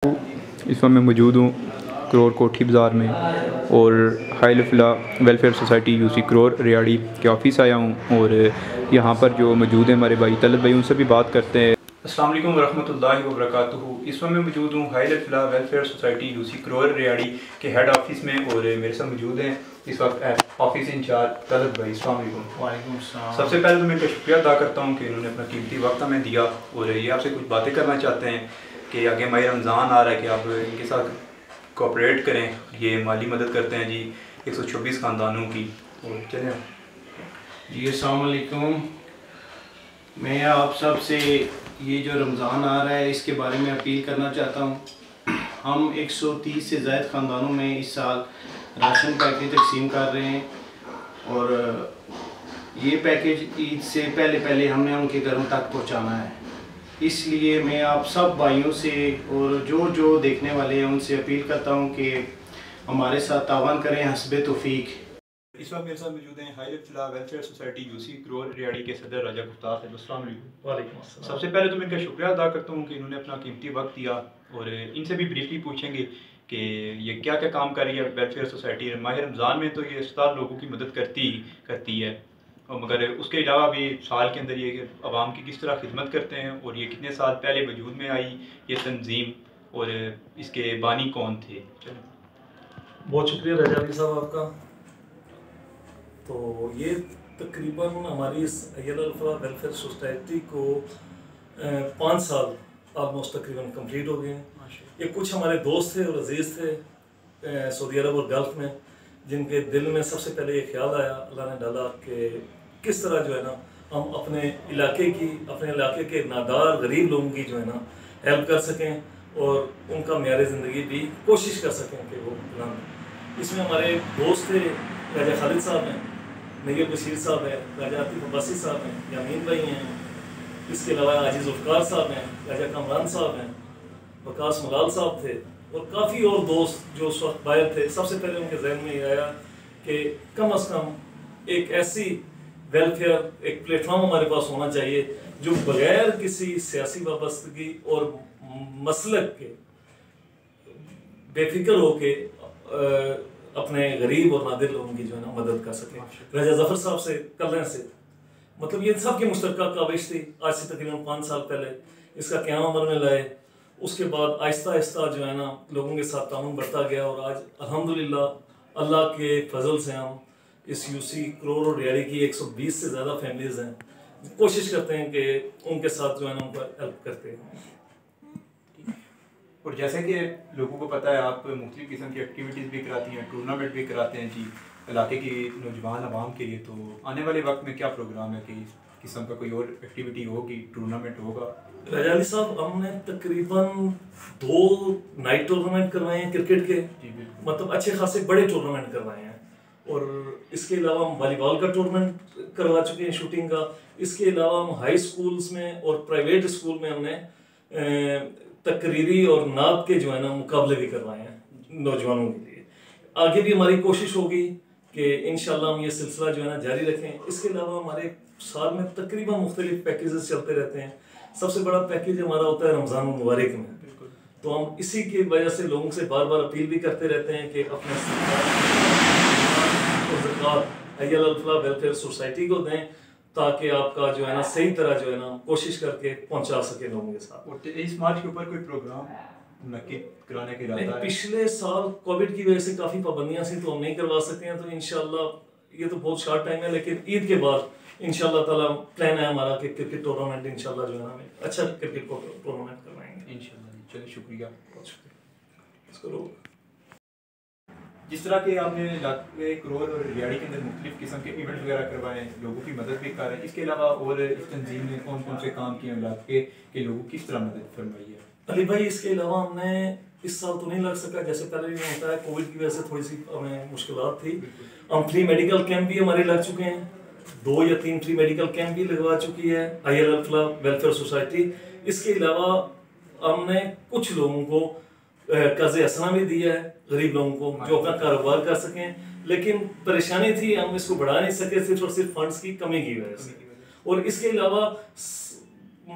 इस वक्त मैं मौजूद हूँ करोर कोठी बाज़ार में और हाई लफला वेलफेयर सोसाइटी यूसी करोर रियाड़ी के ऑफिस आया हूँ और यहाँ पर जो मौजूद हैं हमारे भाई तलत भाई, उनसे भी बात करते हैं। अस्सलाम वालेकुम वरहमतुल्लाहि वबरकातुहू। इस वक्त मैं मौजूद हूँ हाई लफला वेलफेयर सोसाइटी यूसी करोर रियाड़ी के हेड ऑफिस में और मेरे साथ मौजूद हैं इस वक्त ऑफिस इंचार्ज तलत भाई। अस्सलाम वालेकुम। वालेकुम अस्सलाम। सबसे पहले तो मैं इनका शुक्रिया अदा करता हूँ कि इन्होंने अपना कीमती वक्त हमें दिया और ये आपसे कुछ बातें करना चाहते हैं कि आगे माह रमज़ान आ रहा है कि आप इनके साथ कोऑपरेट करें। ये माली मदद करते हैं जी 126 ख़ानदानों की। और चलें जी अस्सलाम वालेकुम। मैं आप सब से ये जो रमज़ान आ रहा है इसके बारे में अपील करना चाहता हूँ। हम 130 से ज़ायद ख़ानदानों में इस साल राशन पैकेज तकसीम कर रहे हैं और ये पैकेज ईद से पहले हमने उनके घरों तक पहुँचाना है। इसलिए मैं आप सब भाइयों से और जो देखने वाले हैं उनसे अपील करता हूं कि हमारे साथ तावन करें हस्बे तौफीक। इस वक्त मेरे साथ मौजूद हैं हाई लफला वेलफेयर सोसाइटी यूसी करोर रियाड़ी के सदर राजा गुफ्तार साहब। अस्सलाम वालेकुम। वालेकुम अस्सलाम। सबसे पहले तो मैं इनका शुक्रिया अदा करता हूँ कि इन्होंने अपना कीमती वक्त दिया और इनसे भी ब्रीफली पूछेंगे कि ये क्या क्या काम कर रही है वेलफेयर सोसाइटी। माह रमज़ान में तो ये 67 लोगों की मदद करती है और मगर उसके अलावा भी साल के अंदर ये आवाम की किस तरह खिदमत करते हैं और ये कितने साल पहले वजूद में आई ये तंजीम और इसके बानी कौन थे। चलो बहुत शुक्रिया रजा अली साहब आपका। तो ये तकरीबन हमारी इस अय्यल-अल-फला वेलफेयर सोसाइटी को 5 साल ऑलमोस्ट तकरीबन कंप्लीट हो गए हैं। ये कुछ हमारे दोस्त थे और अजीज़ थे सऊदी अरब और गल्फ़ में, जिनके दिल में सबसे पहले ये ख्याल आया, अल्लाह ने डाला कि किस तरह जो है ना हम अपने इलाके के नादार गरीब लोगों की जो है ना हेल्प कर सकें और उनका म्यार ज़िंदगी भी कोशिश कर सकें कि वो बनाएं। इसमें हमारे दोस्त थे राजा खालिद साहब हैं, नैय्यर बशीर साहब हैं, राजा आतिफ अब्बासी साहब हैं, यामीन भाई हैं, इसके अलावा आजिज़ ज़ुल्फ़िकार साहब हैं, राजा कामरान साहब हैं, वकास मलाल साहब थे और काफ़ी और दोस्त जो उस वक्त बाहर थे। सबसे पहले उनके जहन में ये आया कि कम अज़ कम एक ऐसी वेलफेयर एक प्लेटफॉर्म हमारे पास होना चाहिए जो बगैर किसी सियासी वाबस्तगी और मसलक के बेफिक्र होके अपने गरीब और नादिर लोगों की जो है ना मदद कर सके। राजा ज़फ़र साहब से करने से मतलब ये सब की मुश्तरका काविश थी। आज से तकरीबन 5 साल पहले इसका क़याम अमल में लाए। उसके बाद आहिस्ता आहिस्ता जो है ना लोगों के साथ ताउन बढ़ता गया और आज अल्हम्दुलिल्लाह अल्लाह के फजल से हम इस यूसी करोर और रियाड़ी की 120 से ज़्यादा फैमिलीज़ हैं। कोशिश करते हैं कि उनके साथ जो है ना उनका हेल्प करते हैं। और जैसे कि लोगों को पता है आप मुख्तलिफ़ किस्म की एक्टिविटीज़ भी कराती हैं, टूर्नामेंट भी कराते हैं जी इलाके की नौजवान आवाम के लिए। तो आने वाले वक्त में क्या प्रोग्राम है कि किस्म का कोई और एक्टिविटी होगी, टूर्नामेंट होगा? राजा अली साहब हमने तकरीबन 2 नाइट टूर्नामेंट करवाए हैं क्रिकेट के, मतलब अच्छे खासे बड़े टूर्नामेंट करवाए हैं और इसके अलावा हम वॉलीबॉल का टूर्नामेंट करवा चुके हैं शूटिंग का। इसके अलावा हम हाई स्कूल्स में और प्राइवेट स्कूल में हमने तकरीरी और नात के जो है ना मुकाबले भी करवाए हैं नौजवानों के लिए। आगे भी हमारी कोशिश होगी कि इंशाल्लाह हम ये सिलसिला जो है ना जारी रखें। इसके अलावा हमारे साल में तकरीबन मुख्तलिफ पैकेजेस चलते रहते हैं। सबसे बड़ा पैकेज हमारा होता है रमज़ान मुबारक में, तो हम इसी की वजह से लोगों से बार बार अपील भी करते रहते हैं कि अपने अय्यल-अल-फला वेलफेयर सोसाइटी को दें ताकि आपका जो है ना सही तरह जो है ना कोशिश करके पहुंचा सके लोगों के साथ। और इस मार्च के ऊपर कोई प्रोग्राम मुनक्किद कराने के इरादा है? पिछले साल कोविड की वजह से काफ़ी पाबंदियां थी तो हम नहीं करवा सकते हैं। तो इंशाल्लाह ये तो बहुत शॉर्ट टाइम है, लेकिन ईद के बाद इंशाल्लाह ताला प्लान है हमारा कि क्रिकेट टूर्नामेंट इंशाल्लाह जो है ना अच्छा क्रिकेट टूर्नामेंट करवाएंगे इंशाल्लाह। चलिए शुक्रिया, बहुत शुक्रिया। इसको लोग जिस तरह के आपने इलाके करोर और रियाड़ी के अंदर मुख्तलिफ किस्म के इवेंट वगैरह करवाए, लोगों की मदद भी कर रहे हैं, इसके अलावा और इस तंजीम ने कौन कौन से काम किए इलाके के लोगों की किस तरह मदद फरमाई है? अली भाई इसके अलावा हमने इस साल तो नहीं लग सका, जैसे पहले भी होता है कोविड की वजह से थोड़ी सी हमें मुश्किलात थी। हम फ्री मेडिकल कैंप भी हमारे लग चुके हैं, 2 या 3 फ्री मेडिकल कैंप भी लगवा चुकी है अय्यल-अल-फला वेलफेयर सोसाइटी। इसके अलावा हमने कुछ लोगों को कर्ज़ हसना भी दिया है, गरीब लोगों को जो अपना कारोबार कर सकें, लेकिन परेशानी थी हम इसको बढ़ा नहीं सके सिर्फ और सिर्फ फंड्स की कमी की वजह से। और इसके अलावा